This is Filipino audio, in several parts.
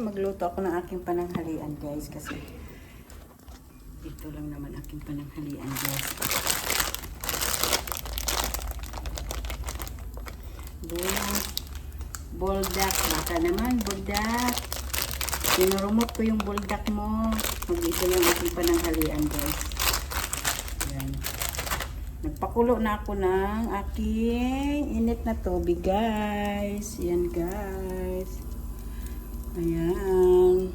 magluto ako ng aking pananghalian guys kasi ito lang naman aking pananghalian guys. Buldak, baka naman buldak. Sinurumot ko yung buldak mo. Ito yung aking pananghalian guys. Yan. Nagpakulo na ako ng aking init na tubig guys. Yan guys. Ayan.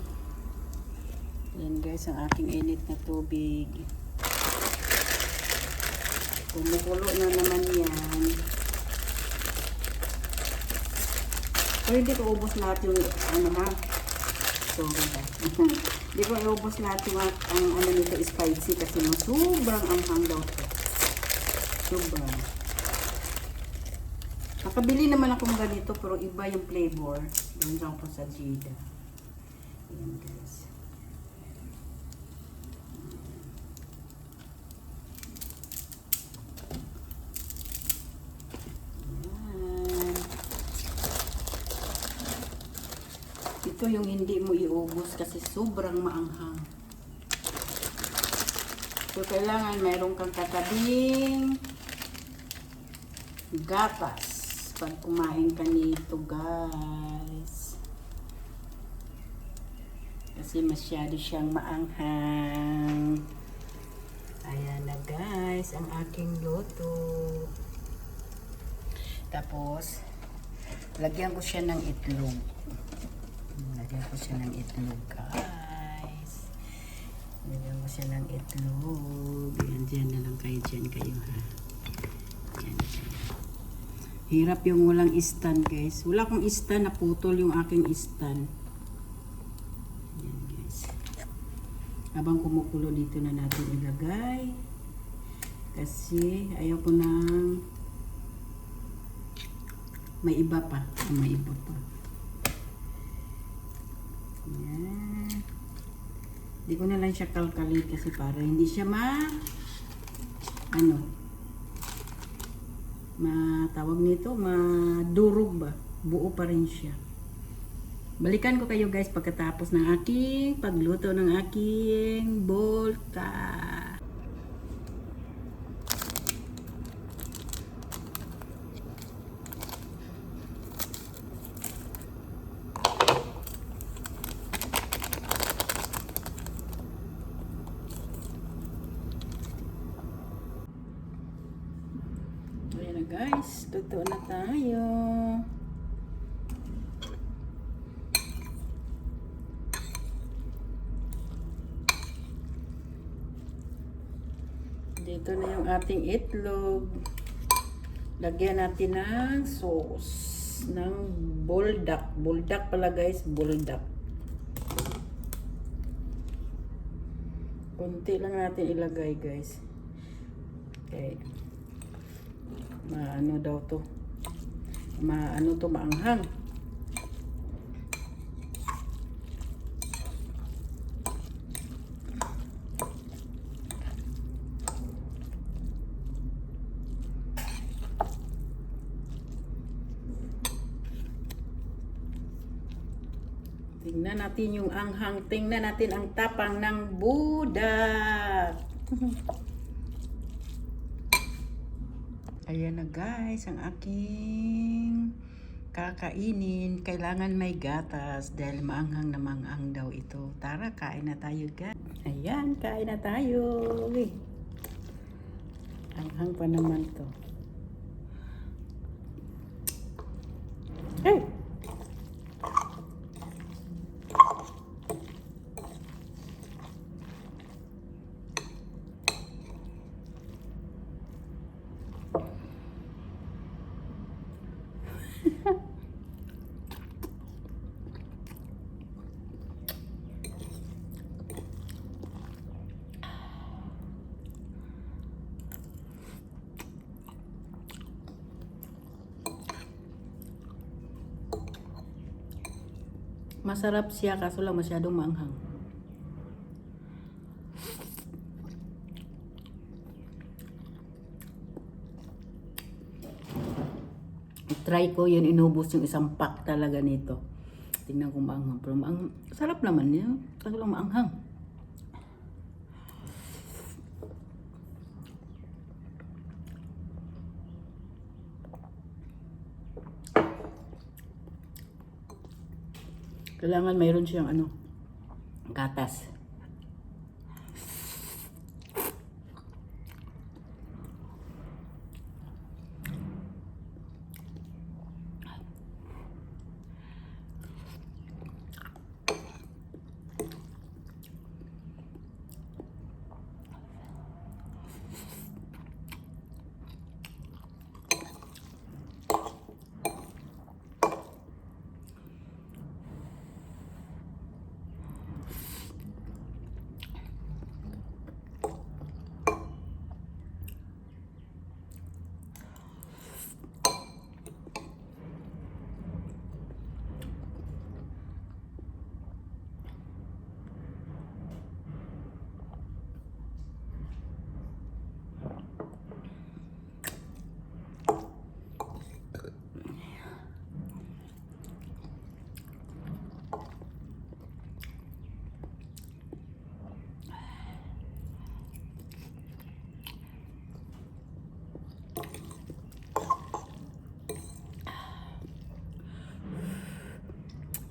Yan guys ang aking init na tubig. Kumukulo na naman yan. Pero hindi ko ubos lahat yung ano ha. Sorry ha. Hindi ko ubos lahat yung ang ano nito spicy kasi sobrang anghang daw to. Sobrang. Nakabili naman akong ganito pero iba yung flavor. Doon lang po sa Jida. Ayan guys. Ito yung hindi mo iubos kasi sobrang maanghang. So, kailangan mayroon kang katabing gatas pag kumain ka nito, guys. Kasi masyado siyang maanghang. Ayan na, guys, ang aking luto. Tapos, lagyan ko siya ng itlog. Lagyan ko siya ng itlog, guys. Lagyan ko siya ng itlog. Ayan, dyan na lang kayo. Dyan kayo, ha. Dyan kayo. Hirap yung walang stand, guys. Wala akong stand. Naputol yung aking stand. Ayan, guys. Habang kumukulo dito na natin ilagay. Kasi ayaw ko nang may iba pa. May iba pa. Yan. Hindi ko na lang siya kalkalin kasi para hindi siya matawag nito, madurog ba? Buo pa rin siya. Balikan ko kayo guys pagkatapos ng aking pagluto ng aking bolta. Guys, luto na tayo. Dito na yung ating itlog. Lagyan natin ng sauce ng buldak. Buldak pala guys, buldak. Kunti lang natin ilagay guys. Okay. Maano daw to, maanghang. Tingnan natin yung anghang, tingnan natin ang tapang ng budak. Ayan na guys, ang aking kakainin. Kailangan may gatas dahil maanghang na maanghang daw ito. Tara, kain na tayo guys. Ayan, kain na tayo. Anghang pa naman to. Hey! Masarap siya kaso lang masyadong maanghang. Try ko yun, inubos yung isang pack talaga nito. Tingnan kung maanghang. Pero sarap naman yun. Kaso lang maanghang. Kailangan mayroon siyang gatas.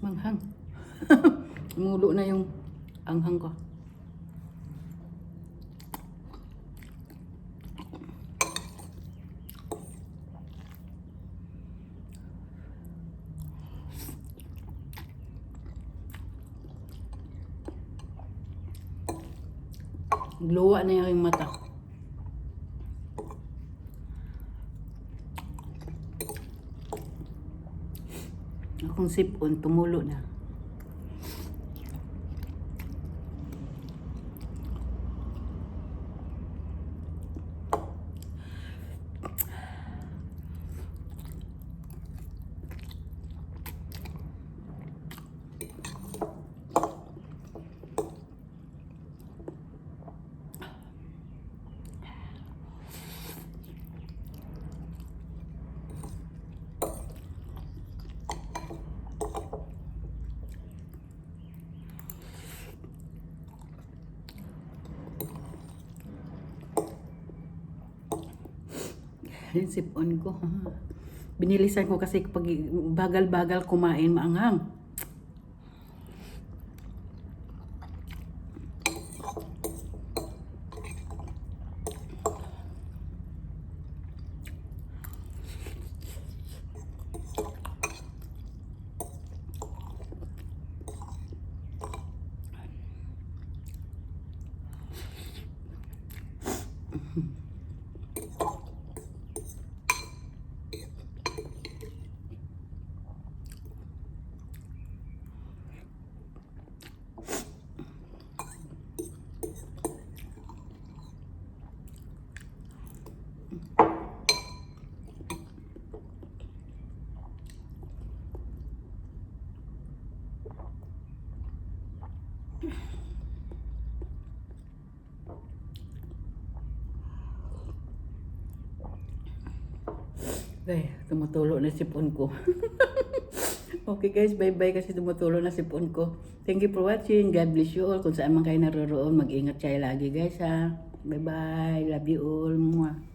Manghang. Mulo na yung anghang ko. Luwa na yung mata. Akong sipon, tumulo na. Yung sipon ko. Binilisan ko kasi pag bagal-bagal kumain, maanghang. Okay, tumutulo na sipon ko. Okay guys, bye-bye kasi tumutulo na sipon ko. Thank you for watching. God bless you all. Kung saan man kayo naroroon, mag-ingat kayo lagi guys ha. Bye-bye. Love you all. Mwah.